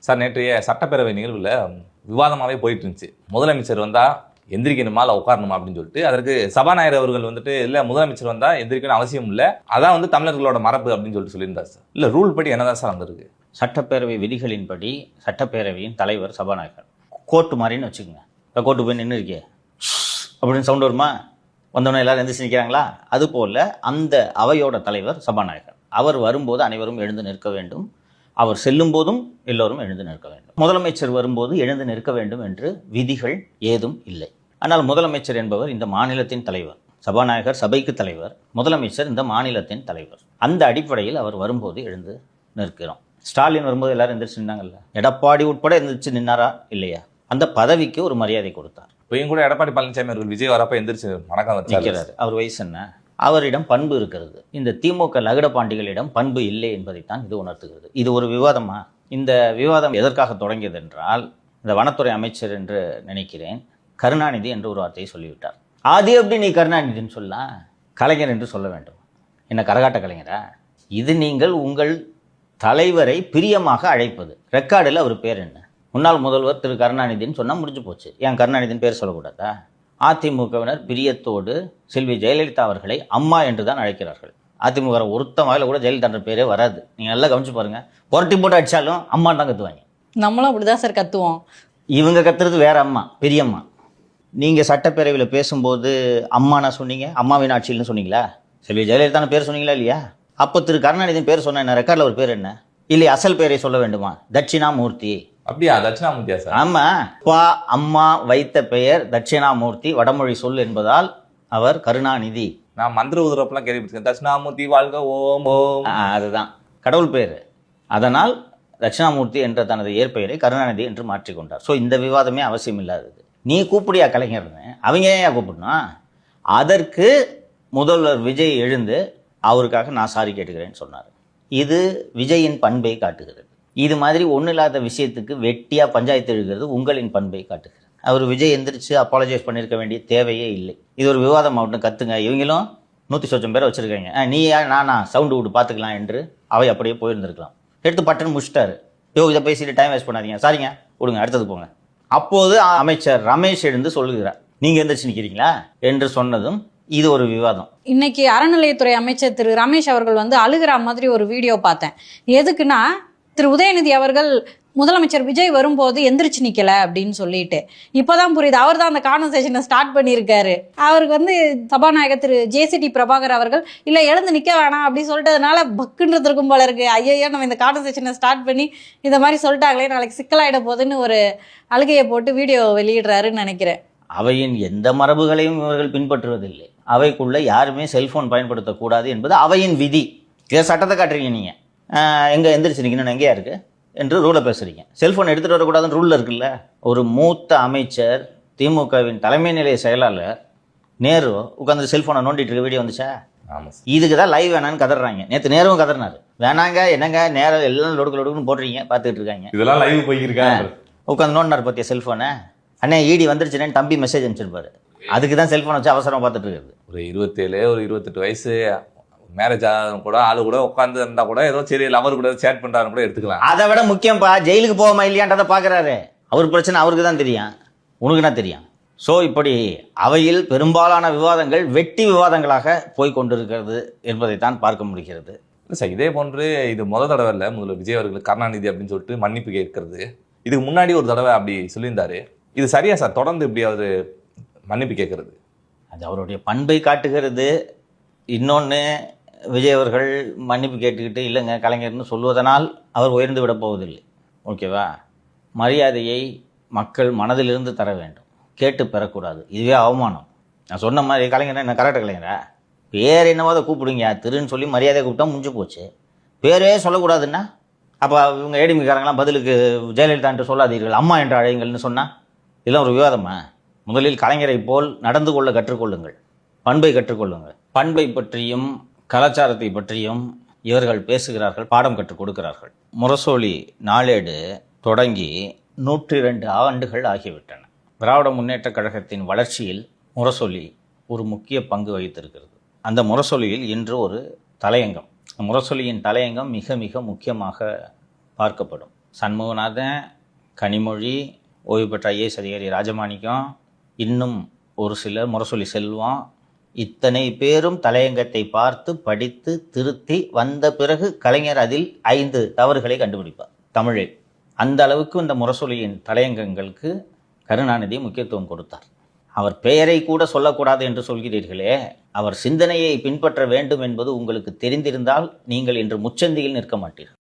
Sir நேற்றைய சட்டப்பேரவை நிகழ்வில் விவாதமாகவே போயிட்டு இருந்துச்சு. முதலமைச்சர் வந்தால் எந்திரிக்கணுமா இல்லை உட்காரணுமா அப்படின்னு சொல்லிட்டு அதற்கு சபாநாயகர் அவர்கள் வந்துட்டு இல்லை முதலமைச்சர் வந்தால் எந்திரிக்கணும் அவசியம் இல்லை, அதான் வந்து தமிழர்களோட மரபு அப்படின்னு சொல்லியிருந்தார் சார். இல்லை ரூல் படி என்னதான் சார் வந்திருக்கு? சட்டப்பேரவை விதிகளின்படி சட்டப்பேரவையின் தலைவர் சபாநாயகர். கோர்ட்டு மாதிரின்னு வச்சுக்கோங்க. இப்போ கோர்ட்டு போய் நின்று இருக்கே அப்படின்னு சவுண்ட் வருமா? வந்தோடனே எல்லாரும் எந்திரிச்சு நிற்கிறாங்களா? அதுபோல் அந்த அவையோட தலைவர் சபாநாயகர். அவர் வரும்போது அனைவரும் எழுந்து நிற்க வேண்டும், அவர் செல்லும் போதும் எல்லோரும் எழுந்து நிற்க வேண்டும். முதலமைச்சர் வரும்போது எழுந்து நிற்க வேண்டும் என்று விதிகள் ஏதும் இல்லை. ஆனால் முதலமைச்சர் என்பவர் இந்த மாநிலத்தின் தலைவர், சபாநாயகர் சபைக்கு தலைவர், முதலமைச்சர் இந்த மாநிலத்தின் தலைவர். அந்த அடிப்படையில் அவர் வரும்போது எழுந்து நிற்கிறோம். ஸ்டாலின் வரும்போது எல்லாரும் எந்திரிச்சு நின்னாங்கல்ல, எடப்பாடி உட்பட எந்திரிச்சு நின்னாரா இல்லையா? அந்த பதவிக்கு ஒரு மரியாதை கொடுத்தார். இப்பயும் கூட எடப்பாடி பழனிசாமி அவர்கள் விஜய் வரப்ப எந்திரிச்சு வணக்கம் வச்சிருக்கிறாரு. அவர் வயசு என்ன? அவரிடம் பண்பு இருக்கிறது. இந்த திமுக லகுட பாண்டிகளிடம் பண்பு இல்லை என்பதைத்தான் இது உணர்த்துகிறது. இது ஒரு விவாதமா? இந்த விவாதம் எதற்காக தொடங்கியது என்றால், இந்த வனத்துறை அமைச்சர் என்று நினைக்கிறேன் கருணாநிதி என்று ஒரு வார்த்தையை சொல்லிவிட்டார். அது எப்படி நீ கருணாநிதின்னு சொல்லலாம்? கலைஞர் என்று சொல்ல வேண்டும். என்ன கரகாட்ட கலைஞரா இது? நீங்கள் உங்கள் தலைவரை பிரியமாக அழைப்பது. ரெக்கார்டில் அவர் பேர் என்ன? முன்னாள் முதல்வர் திரு கருணாநிதின்னு சொன்னால் முடிஞ்சு போச்சு. ஏன் கருணாநிதின்னு பேர் சொல்லக்கூடாதா? அதிமுகவினர் பிரியத்தோடு செல்வி ஜெயலலிதா அவர்களை அம்மா என்று தான் அழைக்கிறார்கள். அதிமுக ஒருத்த வாயில கூட ஜெயலலிதா பேரே வராது. நீங்கள் நல்லா கவனிச்சு பாருங்க. புரட்டி போட்டு அடித்தாலும் அம்மா தான் கத்துவாங்க. நம்மளும் அப்படிதான் சார் கத்துவோம். இவங்க கத்துறது வேற அம்மா, பெரியம்மா. நீங்கள் சட்டப்பேரவையில் பேசும்போது அம்மானா சொன்னீங்க, அம்மாவின் ஆட்சியில்னு சொன்னீங்களா? செல்வி ஜெயலலிதான பேர் சொன்னீங்களா இல்லையா? அப்போ திரு கருணாநிதியின் பேர் சொன்ன என்ன? ரெக்கார்டில் ஒரு பேர் என்ன? இல்லை அசல் பேரை சொல்ல வேண்டுமா? தட்சிணாமூர்த்தி. அப்படியா? தட்சிணாமூர்த்தியா சார்? ஆமா, அப்பா அம்மா வைத்த பெயர் தட்சிணாமூர்த்தி, வடமொழி சொல் என்பதால் அவர் கருணாநிதி. நான் மந்திர உதரப்பெல்லாம் கேள்விப்பட்டிருக்கேன். தட்சிணாமூர்த்தி வாழ்க ஓம் ஓம், அதுதான் கடவுள் பேர். அதனால் தட்சிணாமூர்த்தி என்ற தனது இயற்பெயரை கருணாநிதி என்று மாற்றிக்கொண்டார். ஸோ இந்த விவாதமே அவசியம் இல்லாதது. நீ கூப்பிடியா கலைஞர்னு? அவங்க ஏன் கூப்பிடணும்? அதற்கு முதல்வர் விஜய் எழுந்து அவருக்காக நான் சாரி கேட்டுக்கிறேன்னு சொன்னார். இது விஜயின் பண்பை காட்டுகிறது. இது மாதிரி ஒன்றும் இல்லாத விஷயத்துக்கு வெட்டியாக பஞ்சாயத்து எழுதுகிறது உங்களின் பண்பை காட்டுகிறது. அவர் விஜய் எந்திரிச்சு அப்பாலஜைஸ் பண்ணியிருக்க வேண்டிய தேவையே இல்லை. இது ஒரு விவாதம் ஆகட்டும், கத்துங்க. இவங்களும் 100 பேரை வச்சுருக்காங்க. நீ நானா சவுண்டு விட்டு பார்த்துக்கலாம் என்று அவை அப்படியே போயிருந்திருக்கலாம். எடுத்து பட்டுன்னு முடிச்சிட்டாரு. இதை பேசிட்டு டைம் வேஸ்ட் பண்ணாதீங்க, சாரிங்க விடுங்க, அடுத்தது போங்க. அப்போது அமைச்சர் ரமேஷ் எழுந்து சொல்லுகிறார், நீங்கள் எந்திரிச்சு நிற்கிறீங்களா என்று சொன்னதும் இது ஒரு விவாதம். இன்னைக்கு அறநிலையத்துறை அமைச்சர் திரு ரமேஷ் அவர்கள் வந்து அழுகிற மாதிரி ஒரு வீடியோ பார்த்தேன். எதுக்குன்னா, திரு உதயநிதி அவர்கள் முதலமைச்சர் விஜய் வரும்போது எந்திரிச்சு நிக்கல அப்படின்னு சொல்லிட்டு இப்பதான் புரியுது. அவர் தான் அந்த கான்வர்சேஷனை ஸ்டார்ட் பண்ணியிருக்காரு. அவருக்கு வந்து சபாநாயகர் திரு ஜேசிடி பிரபாகர் அவர்கள் இல்லை எழுந்து நிற்க வேணாம் அப்படின்னு சொல்லிட்டதுனால பக்குன்றது இருக்கும் போல இருக்கு. ஐயோ நம்ம இந்த கான்வர்சேஷனை ஸ்டார்ட் பண்ணி இந்த மாதிரி சொல்லிட்டாங்களே, நாளைக்கு சிக்கலாயிட போகுதுன்னு ஒரு அழுகையை போட்டு வீடியோ வெளியிடுறாருன்னு நினைக்கிறேன். அவையின் எந்த மரபுகளையும் இவர்கள் பின்பற்றுவதில்லை. அவைக்குள்ள யாருமே செல்போன் பயன்படுத்தக்கூடாது என்பது அவையின் விதி. இதை சட்டத்தை காட்டுறீங்க நீங்கள். எங்கே எந்திரிச்சு நிற்கணும்னு எங்கேயா இருக்குது என்று ரூலை பேசுகிறீங்க. செல்ஃபோன் எடுத்துகிட்டு வரக்கூடாதுன்னு ரூலில் இருக்குல்ல. ஒரு மூத்த அமைச்சர், திமுகவின் தலைமை நிலைய செயலாளர் நேரு உட்காந்து செல்ஃபோனை நோண்டிட்டு இருக்க வீடியோ வந்துச்சா? இதுக்கு தான் லைவ் வேணான்னு கதறாங்க. நேற்று நேருவும் கதறினார். வேணாங்க என்னங்க நேரம் எல்லாம் லொடுக்குன்னு போடுறீங்க பார்த்துக்கிட்டு இருக்காங்க. இதெல்லாம் லைவ் போயிருக்காங்க. உட்காந்து நோண்டினார் பார்த்தியா செல்ஃபோனை? அண்ணே ஈடி வந்துருச்சுன்னு தம்பி மெசேஜ் அனுப்பிச்சிருப்பாரு. அதுக்கு தான் செல்ஃபோன் வச்சு அவசரமாக பார்த்துட்டு இருக்காரு. ஒரு 27 ஒரு 28 வயசு மேரேஜ் ஆகும் கூட ஆளு கூட உட்காந்து இருந்தா கூட ஏதோ சரி லவர் கூட சேட் பண்றாரு கூட எடுத்துக்கலாம். அதை விட முக்கியம்ப்பா, ஜெயிலுக்கு போகாம இல்லையான்றதை பாக்குறாரு. அவர் பிரச்சனை அவருக்கு தான் தெரியும், உனக்குன்னா தெரியும். ஸோ இப்படி அவையில் பெரும்பாலான விவாதங்கள் வெட்டி விவாதங்களாக போய் கொண்டிருக்கிறது என்பதைத்தான் பார்க்க முடிகிறது. இல்லை சார், இதே போன்று இது முதல் தடவை இல்லை. முதல்ல விஜய் அவர்கள் கருணாநிதி அப்படின்னு சொல்லிட்டு மன்னிப்பு கேட்கறது இதுக்கு முன்னாடி ஒரு தடவை அப்படி சொல்லியிருந்தாரு. இது சரியா சார்? தொடர்ந்து இப்படி அவர் மன்னிப்பு கேட்கறது அது அவருடைய பண்பை காட்டுகிறது. இன்னொன்று, விஜய் அவர்கள் மன்னிப்பு கேட்டுக்கிட்டு இல்லைங்க கலைஞர்னு சொல்வதனால் அவர் உயர்ந்து விட போவதில்லை. ஓகேவா? மரியாதையை மக்கள் மனதிலிருந்து தர வேண்டும், கேட்டு பெறக்கூடாது. இதுவே அவமானம். நான் சொன்ன மாதிரி கலைஞர் என்ன கரெக்டாக கலைஞரா? பேர் என்னவோ அதை கூப்பிடுங்க, திருன்னு சொல்லி மரியாதை கூப்பிட்டா முடிஞ்சு போச்சு. பேரே சொல்லக்கூடாதுன்னா அப்போ இவங்க ஏடிமிக்காரங்களாம் பதிலுக்கு ஜெயலலிதான்ட்டு சொல்லாதீர்கள், அம்மா என்று அழைங்கள்னு சொன்னால் இதெல்லாம் ஒரு விவாதமா? முதலில் கலைஞரை போல் நடந்து கொள்ள கற்றுக்கொள்ளுங்கள், பண்பை கற்றுக்கொள்ளுங்கள். பண்பை பற்றியும் கலாச்சாரத்தை பற்றியும் இவர்கள் பேசுகிறார்கள், பாடம் கற்றுக் கொடுக்கிறார்கள். முரசொலி நாளேடு தொடங்கி 102 ஆண்டுகள் ஆகிவிட்டன. திராவிட முன்னேற்ற கழகத்தின் வளர்ச்சியில் முரசொலி ஒரு முக்கிய பங்கு வகித்திருக்கிறது. அந்த முரசொலியில் இன்று ஒரு தலையங்கம், முரசொலியின் தலையங்கம் மிக மிக முக்கியமாக பார்க்கப்படும். சண்முகநாதன், கனிமொழி, ஓய்வு பெற்ற ஐஏஎஸ் அதிகாரி ராஜமாணிக்கம், இன்னும் ஒரு சிலர், முரசொலி செல்வம், இத்தனை பேரும் தலையங்கத்தை பார்த்து படித்து திருத்தி வந்த பிறகு கலைஞர் அதில் 5 தவறுகளை கண்டுபிடிப்பார் தமிழில். அந்த அளவுக்கு இந்த முரசொலியின் தலையங்கங்களுக்கு கருணாநிதி முக்கியத்துவம் கொடுத்தார். அவர் பெயரை கூட சொல்லக்கூடாது என்று சொல்கிறீர்களே, அவர் சிந்தனையை பின்பற்ற வேண்டும் என்பது உங்களுக்கு தெரிந்திருந்தால் நீங்கள் இன்று முச்சந்தியில் நிற்க மாட்டீர்கள்.